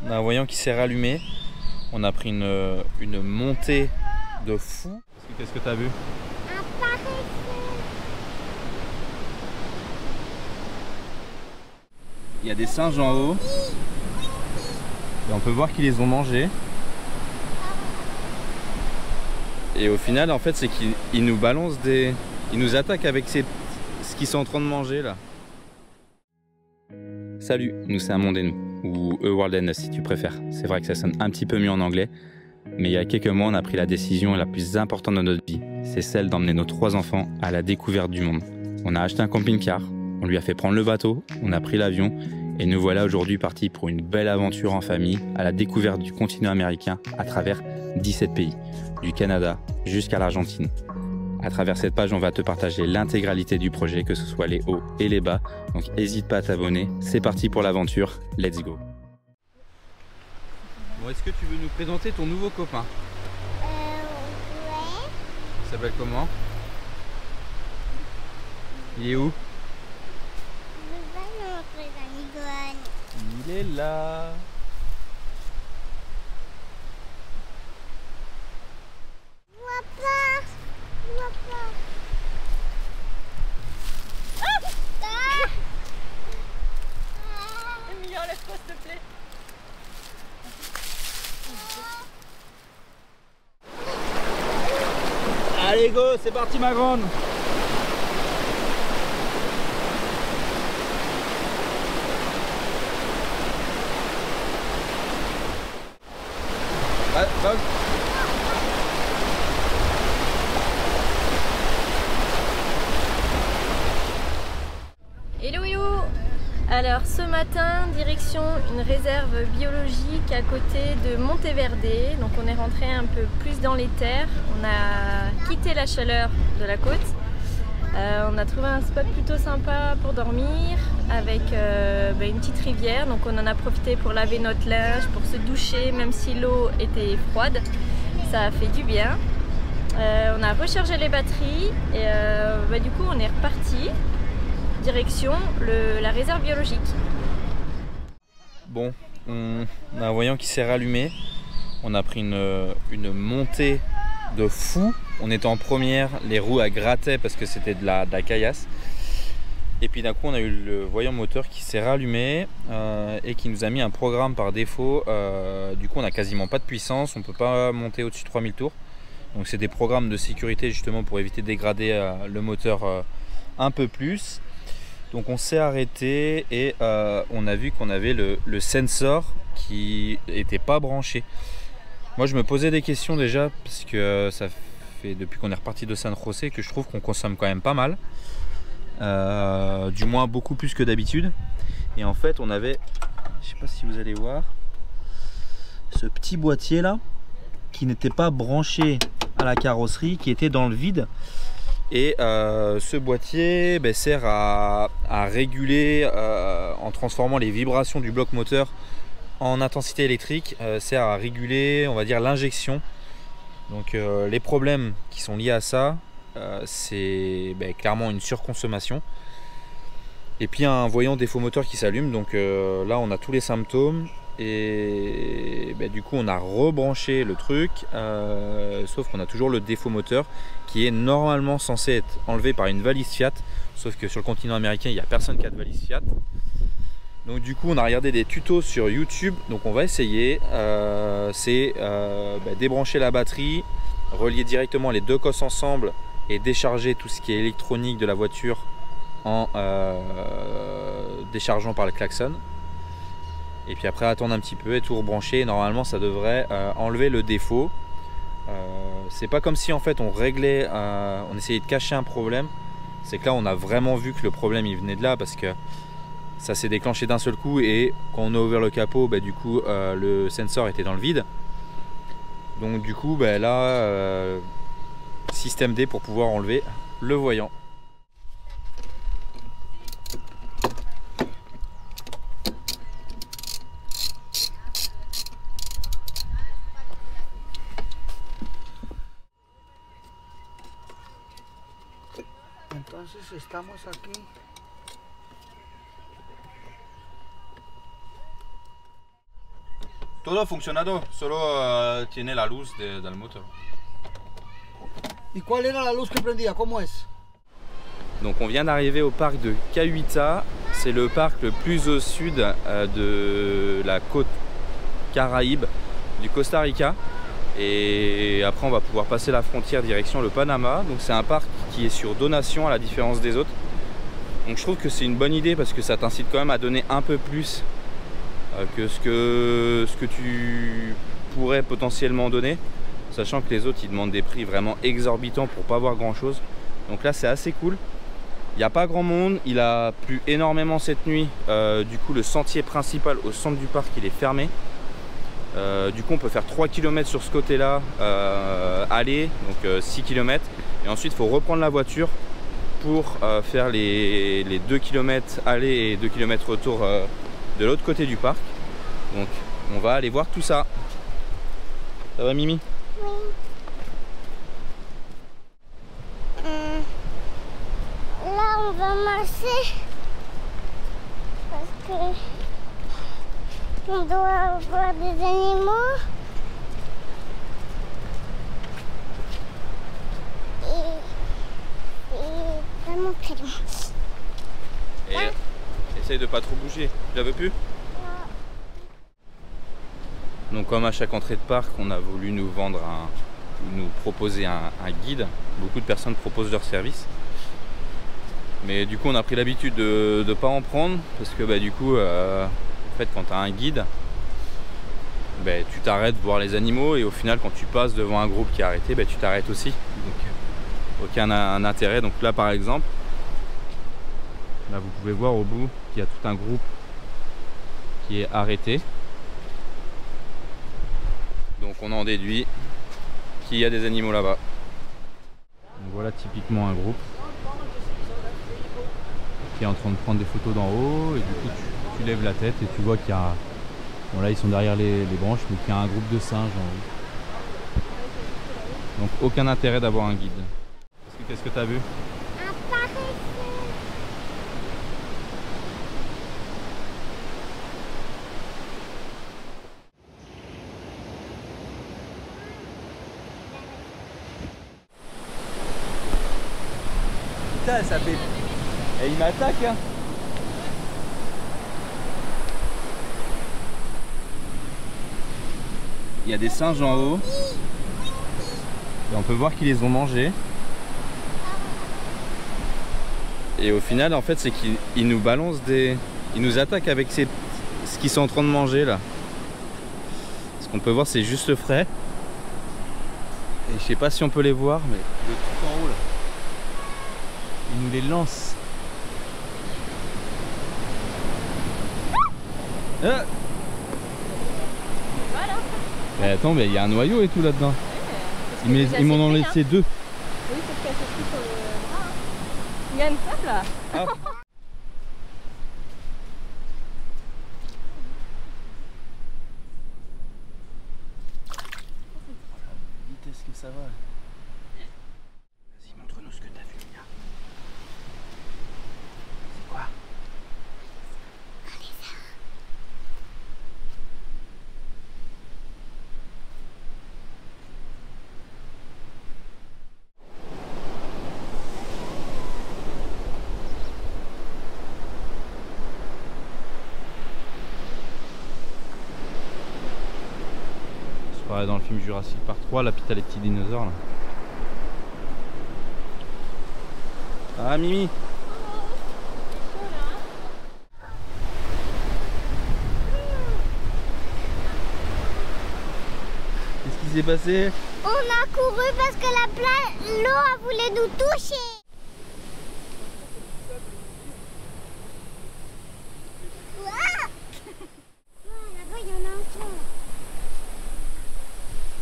On a un voyant qui s'est rallumé. On a pris une montée de fou. Qu'est-ce que tu as vu? Un paresseux. Il y a des singes en haut. Et on peut voir qu'ils les ont mangés. Et au final, en fait, c'est qu'ils nous balancent des... Ils nous attaquent avec ce qu'ils sont en train de manger là. Salut, nous c'est un monde et nous, ou A World and Us si tu préfères. C'est vrai que ça sonne un petit peu mieux en anglais, mais il y a quelques mois, on a pris la décision la plus importante de notre vie. C'est celle d'emmener nos 3 enfants à la découverte du monde. On a acheté un camping-car, on lui a fait prendre le bateau, on a pris l'avion, et nous voilà aujourd'hui partis pour une belle aventure en famille à la découverte du continent américain à travers 17 pays, du Canada jusqu'à l'Argentine. À travers cette page, on va te partager l'intégralité du projet, que ce soit les hauts et les bas. Donc n'hésite pas à t'abonner. C'est parti pour l'aventure. Let's go. Bon, est-ce que tu veux nous présenter ton nouveau copain? Ouais. Il s'appelle comment? Il est où? Je vais montrer la Nigone. Il est là. Je vois pas. Je vois pas. Emilien, lève-toi s'il te plaît. Allez go, c'est parti ma grande. Va. Hello hello. Alors ce matin, direction une réserve biologique à côté de Monteverde. Donc on est rentré un peu plus dans les terres. On a quitté la chaleur de la côte. On a trouvé un spot plutôt sympa pour dormir avec une petite rivière. Donc on en a profité pour laver notre linge, pour se doucher, même si l'eau était froide. Ça a fait du bien. On a rechargé les batteries et du coup on est reparti. Direction la réserve biologique. Bon, on a un voyant qui s'est rallumé. On a pris une montée de fou. On était en première, les roues à grattaient parce que c'était de la caillasse. Et puis d'un coup on a eu le voyant moteur qui s'est rallumé et qui nous a mis un programme par défaut. Du coup on n'a quasiment pas de puissance, on ne peut pas monter au-dessus de 3000 tours. Donc c'est des programmes de sécurité justement pour éviter de dégrader le moteur un peu plus. Donc on s'est arrêté et on a vu qu'on avait le sensor qui n'était pas branché. Moi je me posais des questions déjà parce que ça fait depuis qu'on est reparti de San José que je trouve qu'on consomme quand même pas mal. Du moins beaucoup plus que d'habitude. Et en fait on avait, je sais pas si vous allez voir, ce petit boîtier là qui n'était pas branché à la carrosserie, qui était dans le vide. Et ce boîtier sert à réguler en transformant les vibrations du bloc moteur en intensité électrique, sert à réguler, on va dire, l'injection. Donc les problèmes qui sont liés à ça, c'est clairement une surconsommation. Et puis un voyant défaut moteur qui s'allume, donc là on a tous les symptômes. Et du coup on a rebranché le truc, sauf qu'on a toujours le défaut moteur qui est normalement censé être enlevé par une valise Fiat, sauf que sur le continent américain il n'y a personne qui a de valise Fiat. Donc du coup on a regardé des tutos sur YouTube, donc on va essayer. C'est débrancher la batterie, relier directement les 2 cosses ensemble et décharger tout ce qui est électronique de la voiture en déchargeant par le klaxon. Et puis après attendre un petit peu et tout rebrancher. Normalement ça devrait enlever le défaut. C'est pas comme si en fait on réglait, on essayait de cacher un problème. C'est que là on a vraiment vu que le problème il venait de là, parce que ça s'est déclenché d'un seul coup et quand on a ouvert le capot, du coup le sensor était dans le vide. Donc du coup là système D pour pouvoir enlever le voyant. Entonces estamos aquí. Todo ha funcionado, solo tiene la luz del motor. ¿Y cuál era la luz que prendía? ¿Cómo es? Donc on vient d'arriver au parc de Cahuita. C'est le parc le plus au sud de la côte Caraïbe du Costa Rica. Et après on va pouvoir passer la frontière direction le Panama. Donc c'est un parc qui est sur donation à la différence des autres. Donc je trouve que c'est une bonne idée parce que ça t'incite quand même à donner un peu plus que ce que tu pourrais potentiellement donner. Sachant que les autres ils demandent des prix vraiment exorbitants pour pas avoir grand chose. Donc là c'est assez cool. Il n'y a pas grand monde, il a plu énormément cette nuit. Du coup le sentier principal au centre du parc il est fermé. Du coup on peut faire 3 km sur ce côté là aller, donc 6 km. Et ensuite il faut reprendre la voiture pour faire les 2 km aller et 2 km retour de l'autre côté du parc. Donc on va aller voir tout ça. Ça va Mimi? Oui. Là, on va marcher parce que on doit voir des animaux et vraiment très loin. Et essaye de pas trop bouger. Tu la veux plus? Donc comme à chaque entrée de parc, on a voulu nous vendre nous proposer un guide. Beaucoup de personnes proposent leur service. Mais du coup on a pris l'habitude de ne pas en prendre parce que du coup en fait quand tu as un guide, tu t'arrêtes voir les animaux et au final quand tu passes devant un groupe qui est arrêté, tu t'arrêtes aussi. Donc aucun intérêt. Donc là par exemple, là vous pouvez voir au bout qu'il y a tout un groupe qui est arrêté. Donc on en déduit qu'il y a des animaux là-bas. Donc voilà typiquement un groupe qui est en train de prendre des photos d'en haut et du coup tu lèves la tête et tu vois qu'il y a... Bon là ils sont derrière les branches mais qu'il y a un groupe de singes en haut. Donc aucun intérêt d'avoir un guide. Qu'est-ce que tu as vu? Un paresseux. Putain ça fait... Et il m'attaque hein. Il y a des singes en haut. Et on peut voir qu'ils les ont mangés. Et au final en fait c'est qu'ils nous balancent des... Ils nous attaquent avec ce qu'ils sont en train de manger là. Ce qu'on peut voir c'est juste frais. Et je sais pas si on peut les voir mais le truc en haut là. Ils nous les lancent. Ah Voilà. Mais attends, mais il y a un noyau et tout là-dedans. Ils m'en ont laissé deux. Oui, parce qu'elle s'est pris sur le bras. Il y a une table là. Ah. Vite, est-ce que ça va? Vas-y, montre-nous ce que t'as vu, Mia. C'est quoi? Pareil dans le film Jurassic Park 3, là, puis t'as les petits dinosaures là. Ah Mimi. Qu'est-ce qui s'est passé? On a couru parce que l'eau a voulu nous toucher. Ouah! Là-bas, il y en a un fond.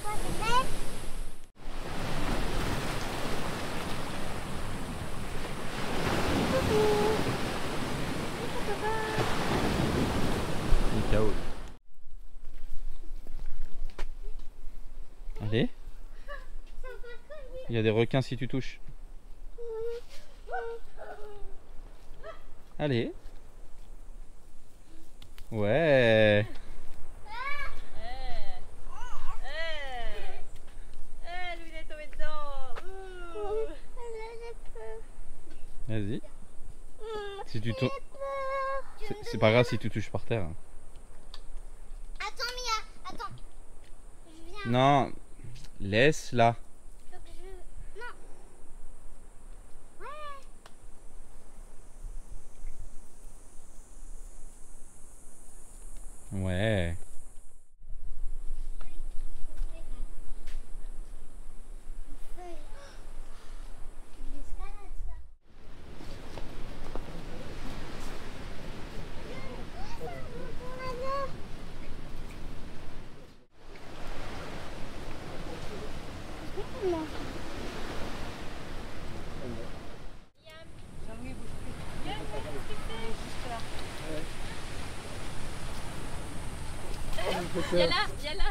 Quoi, c'est bête? Le chaos. Allez. Il y a des requins si tu touches. Allez. Ouais. Vas-y. Si tu tombes. C'est pas grave si tu touches par terre. Attends Mia, attends. Je viens. Non, laisse là. Faut que je... Non. Ouais. Ouais. Viens là, viens là.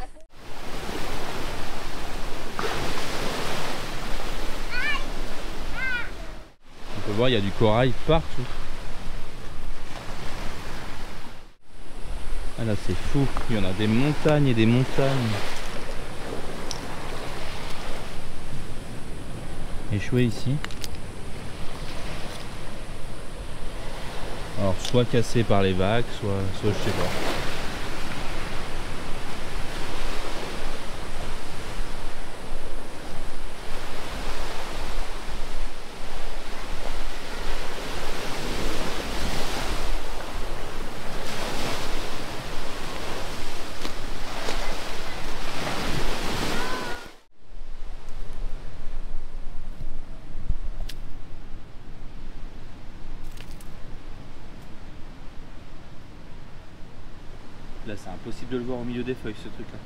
On peut voir, il y a du corail partout. Ah là, c'est fou. Il y en a des montagnes et des montagnes. Échoué ici. Alors, soit cassé par les vagues, soit je sais pas. Là, c'est impossible de le voir au milieu des feuilles, ce truc-là.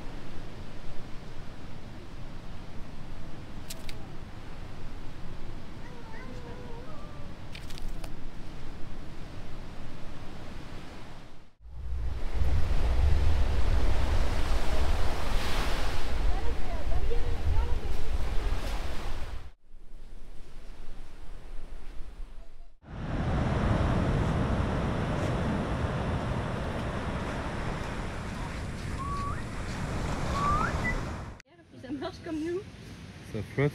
Ça marche comme nous. Ça flotte.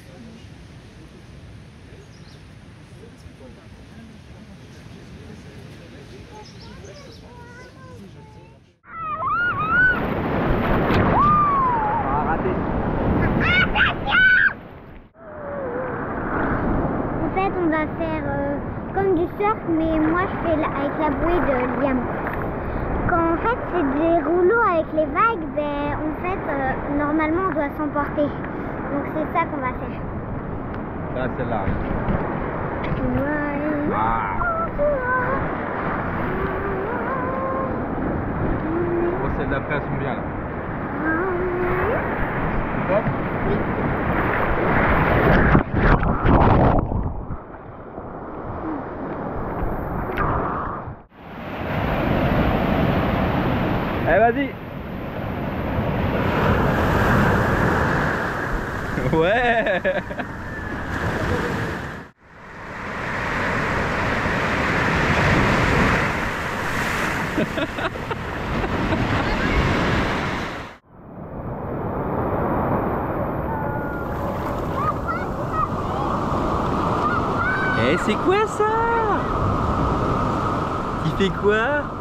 En fait, on va faire comme du surf, mais moi je fais avec la bouée de Liam. Quand en fait c'est des rouleaux avec les vagues, ben en fait normalement on doit s'emporter. Donc c'est ça qu'on va faire. Là, celle-là. Ouais. Ah. Oh, celles d'après, elles sont bien là. Hop. Allez, vas-y. Ouais. Eh, c'est quoi ça? Il fait quoi?